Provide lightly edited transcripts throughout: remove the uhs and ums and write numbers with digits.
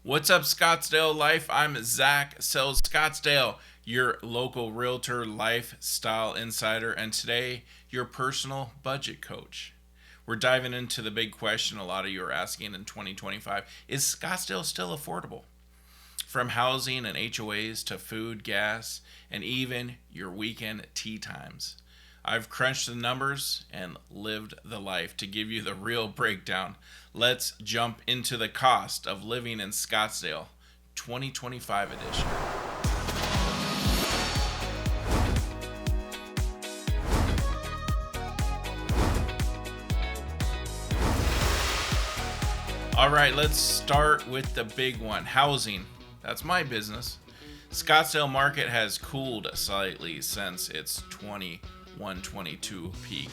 What's up, Scottsdale Life? I'm Zack Sells Scottsdale, your local realtor lifestyle insider, and today, your personal budget coach. We're diving into the big question a lot of you are asking in 2025. Is Scottsdale still affordable? From housing and HOAs to food, gas, and even your weekend tea times. I've crunched the numbers and lived the life to give you the real breakdown. Let's jump into the cost of living in Scottsdale, 2025 edition. All right, let's start with the big one, housing. That's my business. Scottsdale market has cooled slightly since its 21-22 peak,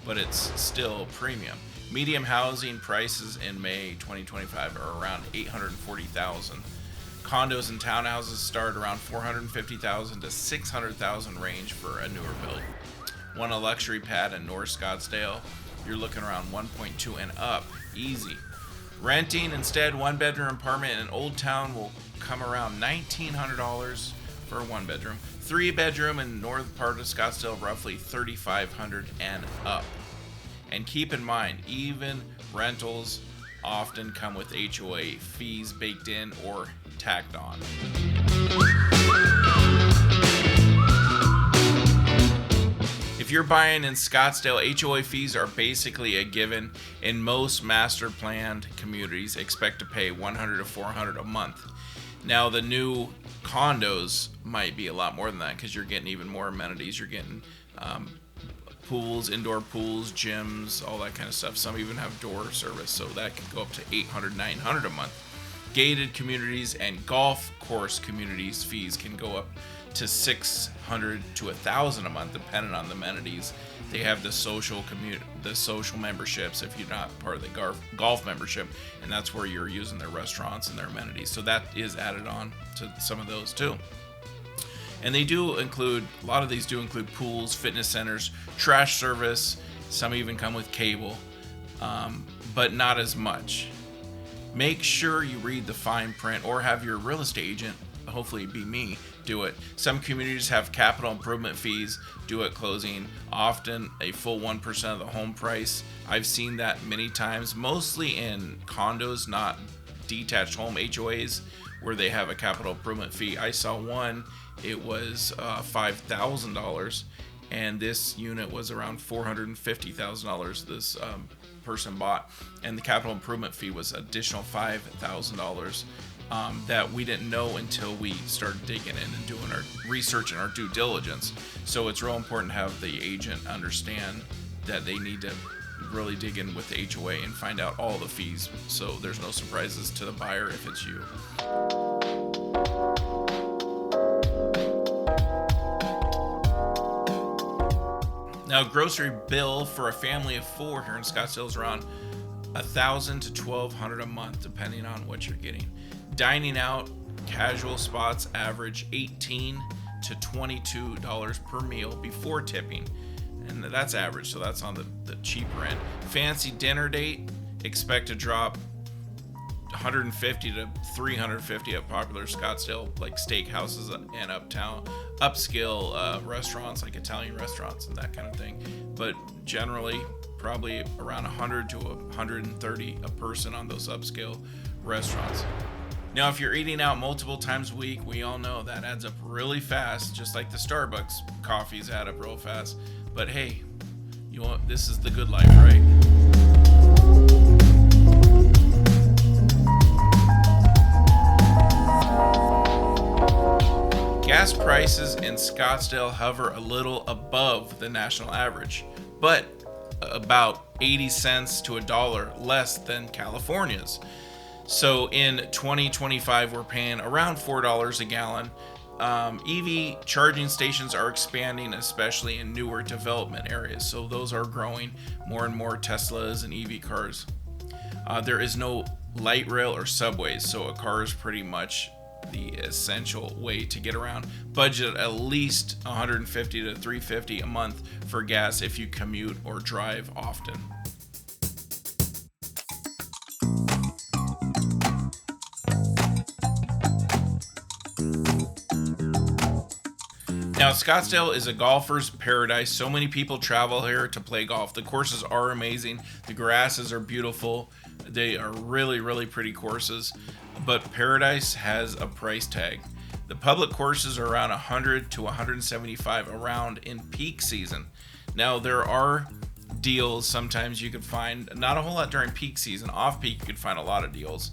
but it's still premium. Medium housing prices in May 2025 are around $840,000. Condos and townhouses start around $450,000 to $600,000 range for a newer build. Want a luxury pad in North Scottsdale? You're looking around 1.2 and up, easy. Renting instead, one bedroom apartment in Old Town will come around $1,900 for a one bedroom. Three bedroom in north part of Scottsdale, roughly $3,500 and up. And keep in mind, even rentals often come with HOA fees baked in or tacked on. If you're buying in Scottsdale, HOA fees are basically a given. In most master planned communities, expect to pay $100 to $400 a month. Now, the new condos might be a lot more than that because you're getting even more amenities. You're getting pools, indoor pools, gyms, all that kind of stuff. Some even have door service, so that can go up to $800, $900 a month. Gated communities and golf course communities fees can go up to $600 to $1,000 a month, depending on the amenities. They have the social memberships if you're not part of the golf membership, and that's where you're using their restaurants and their amenities. So that is added on to some of those too. And they do include, a lot of these do include pools, fitness centers, trash service. Some even come with cable, but not as much. Make sure you read the fine print or have your real estate agent, hopefully be me, do it. Some communities have capital improvement fees due at closing, often a full 1% of the home price. I've seen that many times, mostly in condos, not detached home HOAs, where they have a capital improvement fee. I saw one, it was $5,000, and this unit was around $450,000 this person bought, and the capital improvement fee was additional $5,000 that we didn't know until we started digging in and doing our research and our due diligence. So it's real important to have the agent understand that they need to really dig in with the HOA and find out all the fees, so there's no surprises to the buyer if it's you. Now, grocery bill for a family of four here in Scottsdale is around $1,000 to $1,200 a month, depending on what you're getting. Dining out, casual spots average $18 to $22 per meal before tipping, and that's average, so that's on the cheaper end. Fancy dinner date, expect to drop $150 to $350 at popular Scottsdale like steakhouses and upscale restaurants like Italian restaurants and that kind of thing. But generally, probably around $100 to $130 a person on those upscale restaurants. Now, if you're eating out multiple times a week, we all know that adds up really fast, just like the Starbucks coffees add up real fast. But hey, this is the good life, right? Gas prices in Scottsdale hover a little above the national average, but about 80 cents to $1 less than California's. So in 2025, we're paying around $4 a gallon. EV charging stations are expanding, especially in newer development areas. So those are growing, more and more Teslas and EV cars. There is no light rail or subways, so a car is pretty much the essential way to get around. Budget at least $150 to $350 a month for gas if you commute or drive often. Now, Scottsdale is a golfer's paradise. So many people travel here to play golf. The courses are amazing. The grasses are beautiful. They are really, really pretty courses. But paradise has a price tag. The public courses are around 100 to 175 around in peak season. Now, there are deals sometimes you could find, not a whole lot during peak season. Off peak, you could find a lot of deals.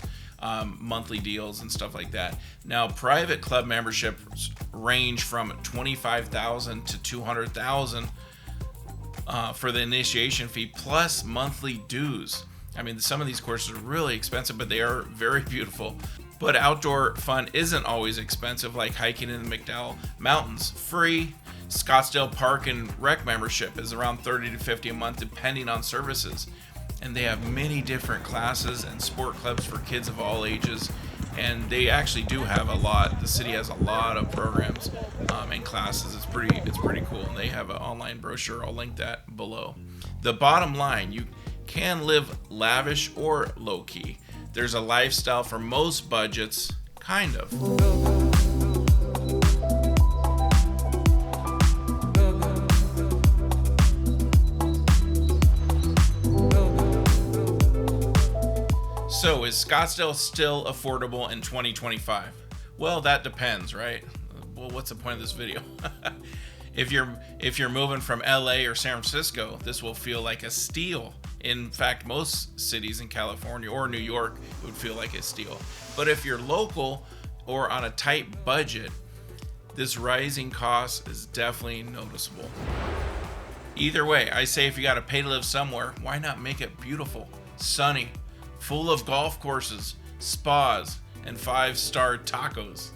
Monthly deals and stuff like that. Now, private club memberships range from $25,000 to $200,000 for the initiation fee plus monthly dues. I mean, some of these courses are really expensive, but they are very beautiful. But outdoor fun isn't always expensive, like hiking in the McDowell Mountains. Free Scottsdale Park and Rec membership is around $30 to $50 a month, depending on services. And they have many different classes and sport clubs for kids of all ages. And they actually do have a lot. The city has a lot of programs and classes. It's pretty cool. And they have an online brochure. I'll link that below. The bottom line, you can live lavish or low key. There's a lifestyle for most budgets, kind of. So, is Scottsdale still affordable in 2025? Well, that depends, right? Well, what's the point of this video? If you're moving from LA or San Francisco, this will feel like a steal. In fact, most cities in California or New York would feel like a steal. But if you're local or on a tight budget, this rising cost is definitely noticeable. Either way, I say if you got to pay to live somewhere, why not make it beautiful, sunny, full of golf courses, spas, and 5-star tacos?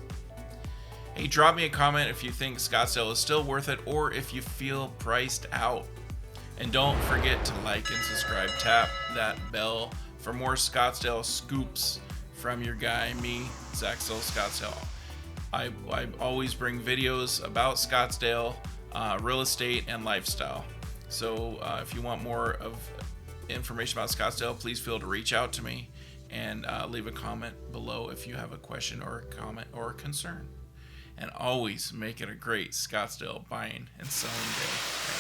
Hey, drop me a comment if you think Scottsdale is still worth it or if you feel priced out. And don't forget to like and subscribe. Tap that bell for more Scottsdale scoops from your guy, me, Zack Sells Scottsdale. I always bring videos about Scottsdale, real estate, and lifestyle. So if you want more of information about Scottsdale, please feel to reach out to me and leave a comment below if you have a question or a comment or a concern. And always make it a great Scottsdale buying and selling day.